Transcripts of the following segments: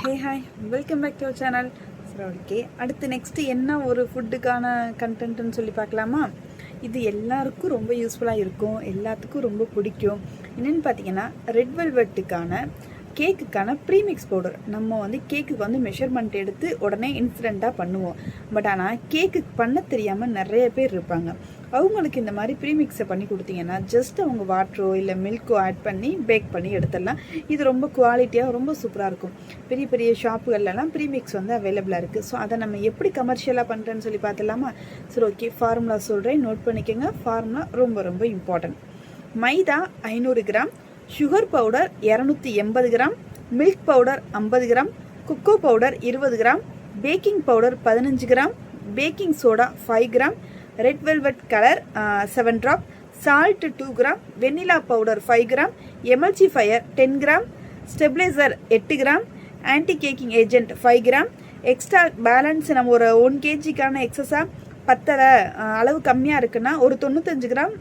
Hey hi, welcome back to our channel. சரி, okay. அடுத்து next என்ன ஒரு ஃபுட்டுக்கான கண்டென்ட்னு சொல்லி பார்க்கலாமா? இது எல்லாருக்கும் ரொம்ப யூஸ்ஃபுல்லாக இருக்கும், எல்லாத்துக்கும் ரொம்ப பிடிக்கும். என்னென்னு பார்த்தீங்கன்னா, ரெட் வெல்வெட்டுக்கான கேக்குக்கான ப்ரீமிக்ஸ் பவுடர். நம்ம கேக்குக்கு மெஷர்மெண்ட் எடுத்து உடனே இன்ஸ்டண்ட்டாக பண்ணுவோம். பட் ஆனால் கேக்குக்கு பண்ண தெரியாமல் நிறைய பேர் இருப்பாங்க. அவங்களுக்கு இந்த மாதிரி ப்ரீமிக்ஸை பண்ணி கொடுத்தீங்கன்னா ஜஸ்ட் அவங்க வாட்டரோ இல்லை மில்க்கோ ஆட் பண்ணி பேக் பண்ணி எடுத்துடலாம். இது ரொம்ப குவாலிட்டியாக ரொம்ப சூப்பராக இருக்கும். பெரிய பெரிய ஷாப்புகள்லாம் ப்ரீமிக்ஸ் அவைலபிளாக இருக்குது. ஸோ அதை நம்ம எப்படி கமர்ஷியலாக பண்ணுறேன்னு சொல்லி பார்த்துலாமா? சரி, ஓகே. ஃபார்முலா சொல்கிறேன், நோட் பண்ணிக்கோங்க. ஃபார்முலா ரொம்ப ரொம்ப important. Maida 500 gram, sugar powder 280 gram, milk powder 50 gram, cocoa powder 20 gram, baking powder 15 gram, baking soda 5 gram, red velvet colour 7 drop, salt 2 gram, vanilla powder 5 gram, emulsifier 10 gram, stabiliser 8 gram, anti caking agent 5 gram. Extra balance நம்ம ஒரு 1 kgக்கான எக்ஸஸாக பத்தரை அளவு கம்மியாக இருக்குன்னா ஒரு 95 gram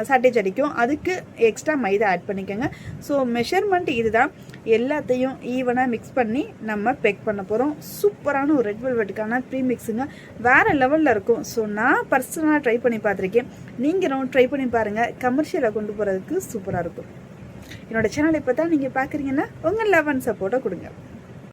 சாட்டேஜ் அடிக்கும். அதுக்கு எக்ஸ்ட்ரா மைதா ஆட் பண்ணிக்கோங்க. ஸோ மெஷர்மெண்ட் இதுதான். எல்லாத்தையும் ஈவனாக மிக்ஸ் பண்ணி நம்ம பேக் பண்ண போகிறோம். சூப்பரான ஒரு ரெட் வெல்வெட்டுக்கான ப்ரீமிக்ஸுங்க, வேறு லெவலில் இருக்கும். ஸோ நான் பர்சனலாக ட்ரை பண்ணி பார்த்துருக்கேன். நீங்களும் ட்ரை பண்ணி பாருங்கள். கமர்ஷியலாக கொண்டு போகிறதுக்கு சூப்பராக இருக்கும். என்னோடய சேனலை இப்போ தான் நீங்கள் பார்க்குறீங்கன்னா உங்கள் லவ் அண்ட் சப்போர்ட்டை கொடுங்க.